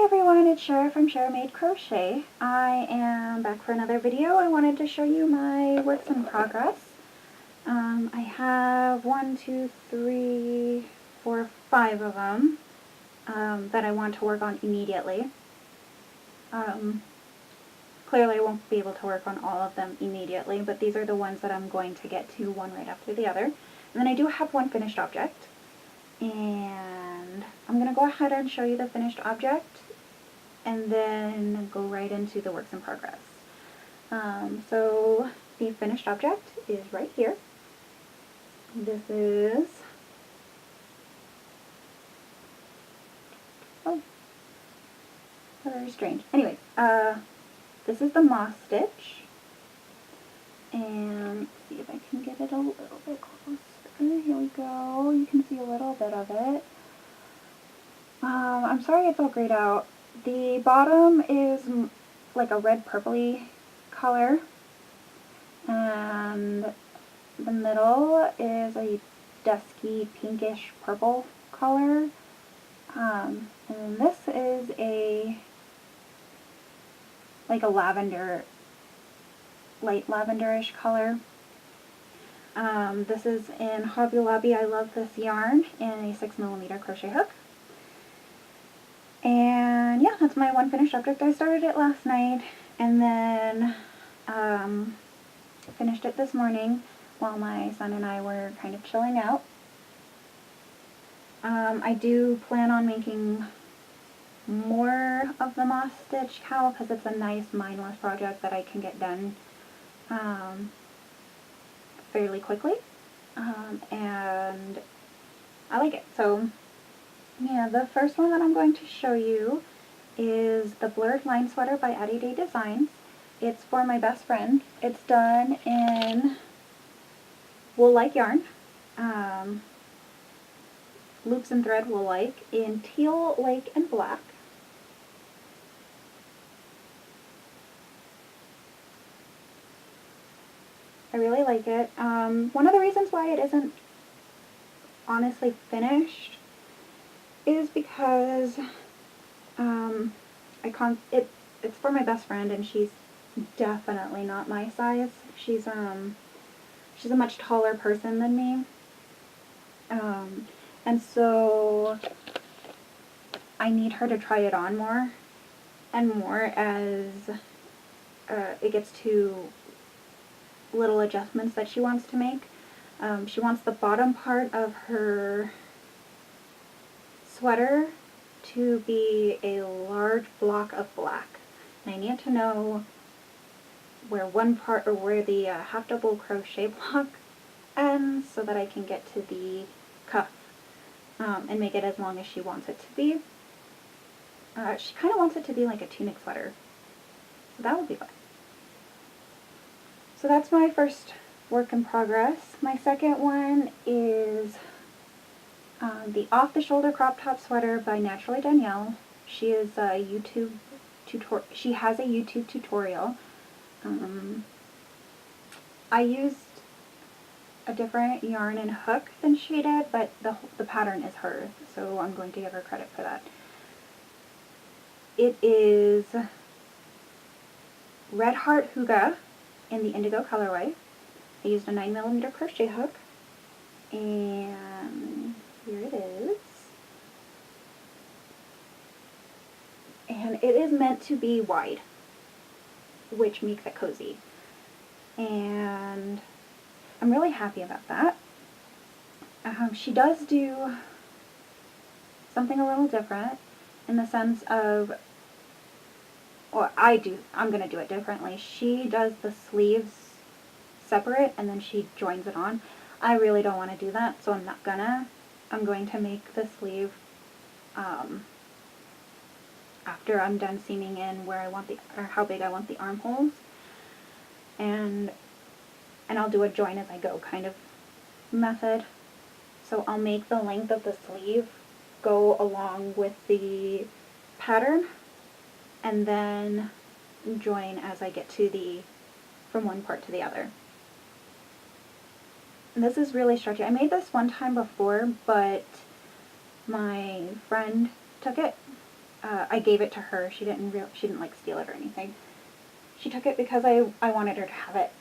Hi everyone, it's Shara from Shara Made Crochet. I am back for another video. I wanted to show you my works in progress. I have 5 of them that I want to work on immediately. Clearly I won't be able to work on all of them immediately, but these are the ones that I'm going to get to one right after the other. And then I do have one finished object, and I'm going to go ahead and show you the finished object and then go right into the works in progress. So the finished object is right here. This is, oh, very strange. Anyways, this is the moss stitch, and let's see if I can get it a little bit closer. Here we go. You can see a little bit of it. I'm sorry it's all grayed out. The bottom is like a red purpley color, and the middle is a dusky pinkish purple color, and this is like a lavender, light lavenderish color. This is in Hobby Lobby. I love this yarn in a 6mm crochet hook. And yeah, that's my one finished object. I started it last night and then finished it this morning while my son and I were kind of chilling out. I do plan on making more of the moss stitch cowl because it's a nice mindless project that I can get done fairly quickly, and I like it. So yeah, the first one that I'm going to show you is the Blurred Line Sweater by Addie Day Designs. It's for my best friend. It's done in wool-like yarn, loops and thread wool-like, in teal, lake, and black. I really like it. One of the reasons why it isn't honestly finished is because it's for my best friend, and she's definitely not my size. She's a much taller person than me, and so I need her to try it on more and more as it gets to little adjustments that she wants to make. She wants the bottom part of her sweater to be a large block of black. And I need to know where one part, or where the half double crochet block ends, so that I can get to the cuff and make it as long as she wants it to be. She kind of wants it to be like a tunic sweater, so that will be fun. So that's my first work in progress. My second one is the Off the Shoulder Crop Top Sweater by Naturally Danielle. She has a YouTube tutorial. I used a different yarn and hook than she did, but the pattern is hers, so I'm going to give her credit for that. It is Red Heart Huga in the indigo colorway. I used a 9mm crochet hook, and here it is. And it is meant to be wide, which makes it cozy. And I'm really happy about that. She does do something a little different in the sense of, or I'm going to do it differently. She does the sleeves separate and then she joins it on. I really don't want to do that, so I'm not gonna. I'm going to make the sleeve after I'm done seaming in where I want or how big I want the armholes, and I'll do a join as I go kind of method. So I'll make the length of the sleeve go along with the pattern, and then join as I get to from one part to the other. And this is really stretchy. I made this one time before, but my friend took it I gave it to her. She didn't like steal it or anything. She took it because I wanted her to have it.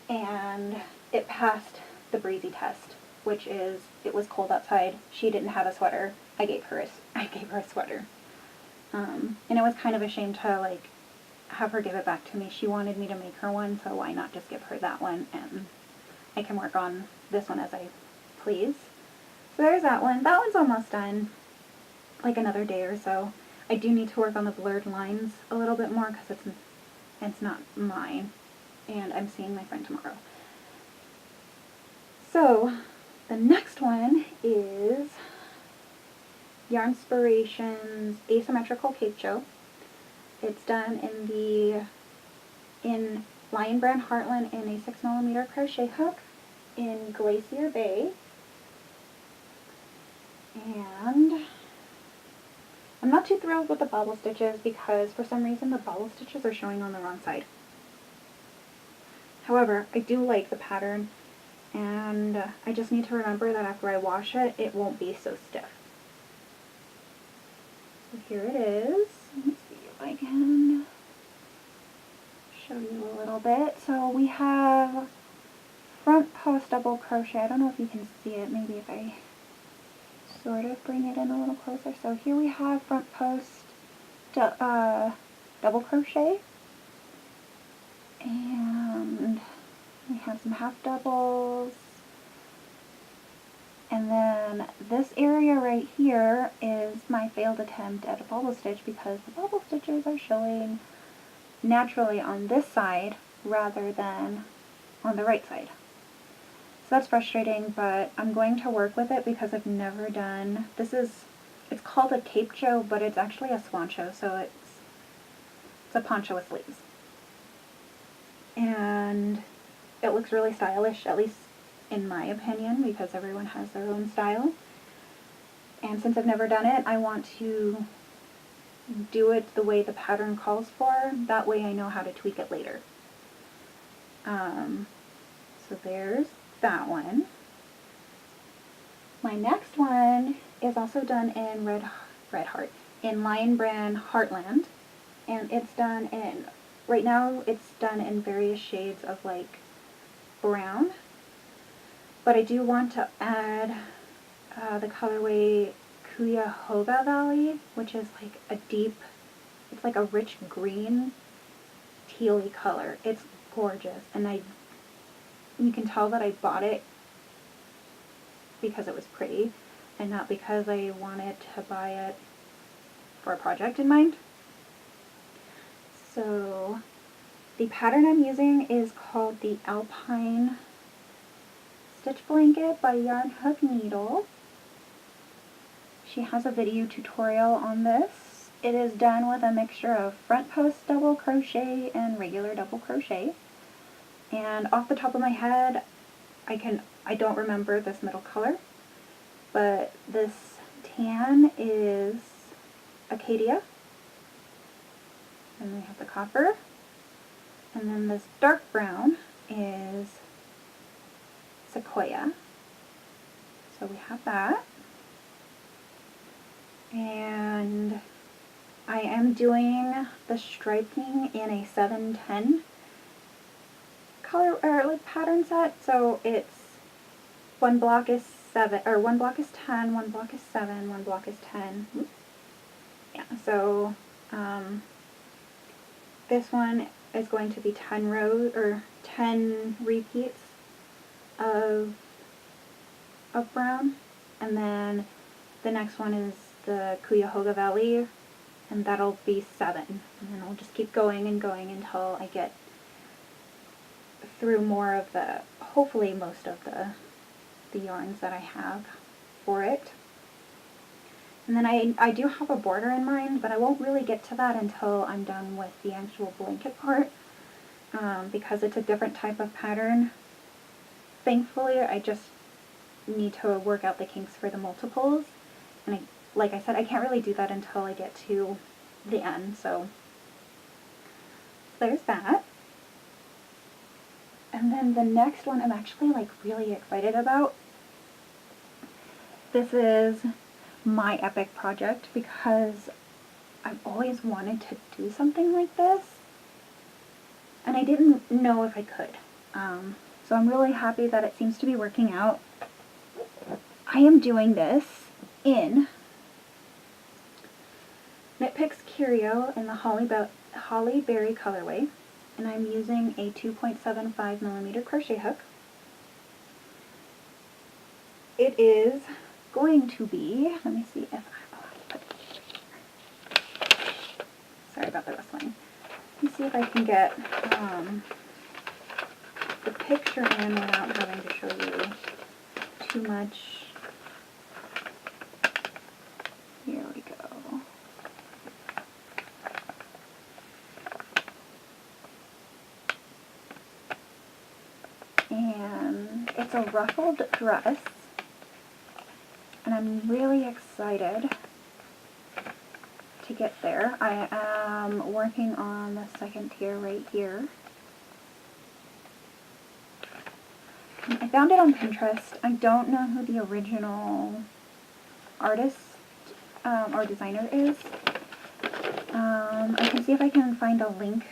And it passed the breezy test, which is, it was cold outside. She didn't have a sweater. I gave her a sweater. And it was kind of a shame to like have her give it back to me. She wanted me to make her one, so why not just give her that one, and I can work on this one as I please. So there's that one. That one's almost done, like another day or so. I do need to work on the blurred lines a little bit more because it's not mine, and I'm seeing my friend tomorrow. So the next one is Yarnspiration's Asymmetrical Cape-cho. It's done in Lion Brand Heartland in a 6mm crochet hook in Glacier Bay. And I'm not too thrilled with the bobble stitches because for some reason the bobble stitches are showing on the wrong side. However, I do like the pattern, and I just need to remember that after I wash it, it won't be so stiff. So here it is. Let me see if I can show you a little bit. So we have front post double crochet. I don't know if you can see it. Maybe if I sort of bring it in a little closer. So here we have front post double crochet, and we have some half doubles, and then this area right here is my failed attempt at a bobble stitch because the bobble stitches are showing naturally on this side rather than on the right side. So that's frustrating, but I'm going to work with it because I've never done, it's called a Cape-cho, but it's actually a swancho, so it's a poncho with sleeves. And it looks really stylish, at least in my opinion, because everyone has their own style. And since I've never done it, I want to do it the way the pattern calls for. That way I know how to tweak it later. So there's that one. My next one is also done in in Lion Brand Heartland, and it's done in, right now it's done in various shades of like brown, but I do want to add the colorway Cuyahoga Valley, which is like a deep, it's like a rich green tealy color. It's gorgeous, and you can tell that I bought it because it was pretty and not because I wanted to buy it for a project in mind. So the pattern I'm using is called the Alpine Stitch Blanket by Yarn Hook Needle. She has a video tutorial on this. It is done with a mixture of front post double crochet and regular double crochet. And off the top of my head, I don't remember this middle color, but this tan is Acadia, and we have the copper, and then this dark brown is Sequoia. So we have that, and I am doing the striping in a 7-10 color or like pattern set. So it's one block is 7, or one block is 10, one block is 7, one block is 10. Yeah, so this one is going to be 10 rows or 10 repeats of brown, and then the next one is the Cuyahoga Valley, and that'll be 7, and then I'll just keep going and going until I get through more of the, hopefully most of the yarns that I have for it. And then I do have a border in mind, but I won't really get to that until I'm done with the actual blanket part, because it's a different type of pattern. Thankfully, I just need to work out the kinks for the multiples, and like I said, I can't really do that until I get to the end, so there's that. And then the next one I'm actually like really excited about. This is my epic project because I've always wanted to do something like this, and I didn't know if I could. So I'm really happy that it seems to be working out. I am doing this in Knit Picks Curio in the Holly Berry colorway, and I'm using a 2.75 millimeter crochet hook. It is going to be, let me see if I put it here. Sorry about the rustling. Let me see if I can get the picture in without having to show you too much. Here we go. And it's a ruffled dress, and I'm really excited to get there. I am working on the second tier right here. I found it on Pinterest. I don't know who the original artist or designer is. I can see if I can find a link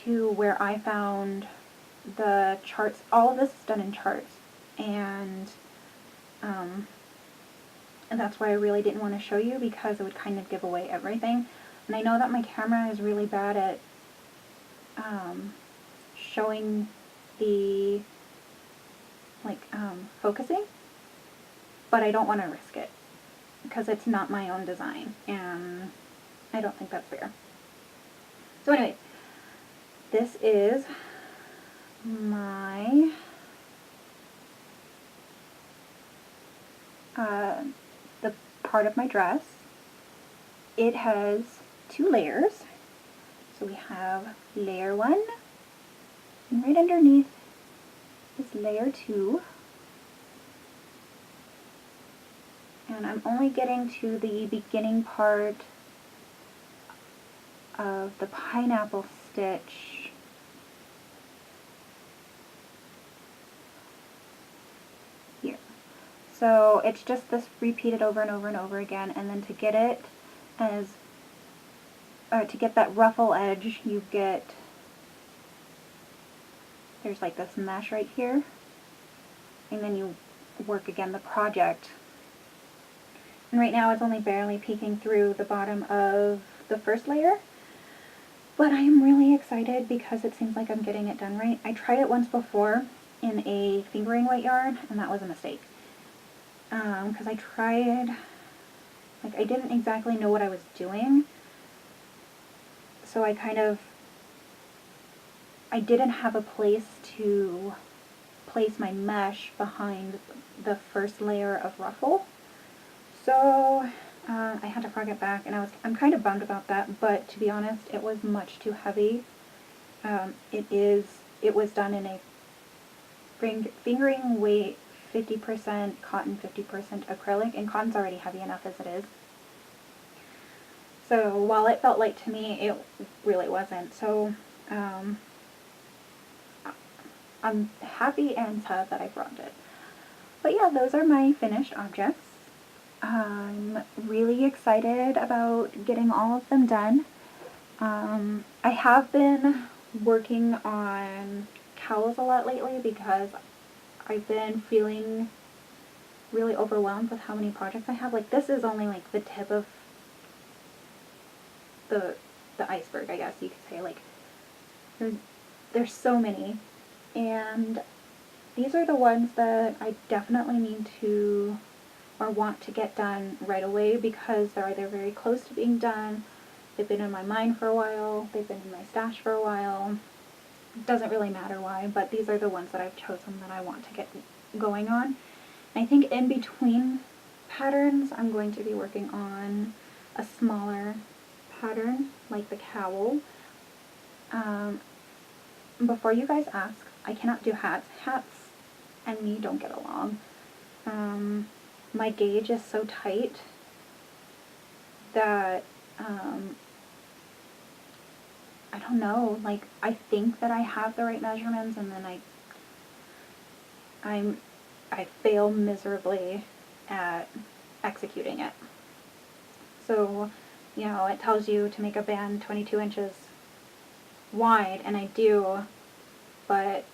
to where I found the charts. All of this is done in charts, and that's why I really didn't want to show you, because it would kind of give away everything. And I know that my camera is really bad at showing the focusing, but I don't want to risk it because it's not my own design, and I don't think that's fair. So anyway, this is my the part of my dress. It has 2 layers. So we have layer 1, and right underneath is layer 2. And I'm only getting to the beginning part of the pineapple stitch here. So it's just this repeated over and over and over again, and then to get it as to get that ruffle edge, you get, there's like this mesh right here, and then you work again the project. And right now it's only barely peeking through the bottom of the first layer, but I am really excited because it seems like I'm getting it done right. I tried it once before in a fingering weight yarn, and that was a mistake. Because I tried, I didn't exactly know what I was doing, so I didn't have a place to place my mesh behind the first layer of ruffle. So I had to frog it back, and I'm kind of bummed about that, but to be honest, it was much too heavy. It was done in a fingering weight 50% cotton, 50% acrylic, and cotton's already heavy enough as it is. So while it felt light to me, it really wasn't. So I'm happy and sad that I frogged it. But yeah, those are my finished objects. I'm really excited about getting all of them done. I have been working on cowls a lot lately because I've been feeling really overwhelmed with how many projects I have. Like, this is only like the tip of the iceberg, I guess you could say. Like, there's so many, and these are the ones that I definitely need to or want to get done right away because they're either very close to being done, they've been in my mind for a while, they've been in my stash for a while. It doesn't really matter why, but these are the ones that I've chosen that I want to get going on. I think in between patterns I'm going to be working on a smaller pattern like the cowl. Before you guys ask, I cannot do hats. Hats and me don't get along. My gauge is so tight that I don't know, like, I think that I have the right measurements, and then I fail miserably at executing it. So you know, it tells you to make a band 22 inches wide, and I do, but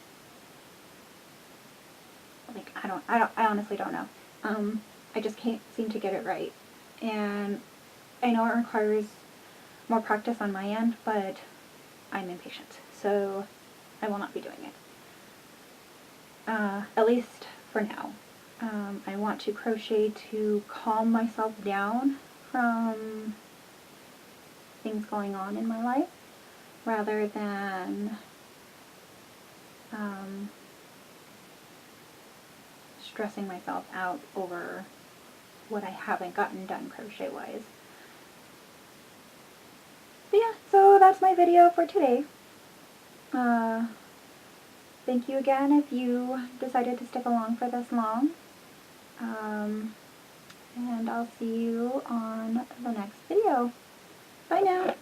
like, I honestly don't know. I just can't seem to get it right. And I know it requires more practice on my end, but I'm impatient, so I will not be doing it. At least for now. I want to crochet to calm myself down from things going on in my life, rather than stressing myself out over what I haven't gotten done crochet-wise. But yeah, so that's my video for today. Thank you again if you decided to stick along for this long. And I'll see you on the next video. Bye now!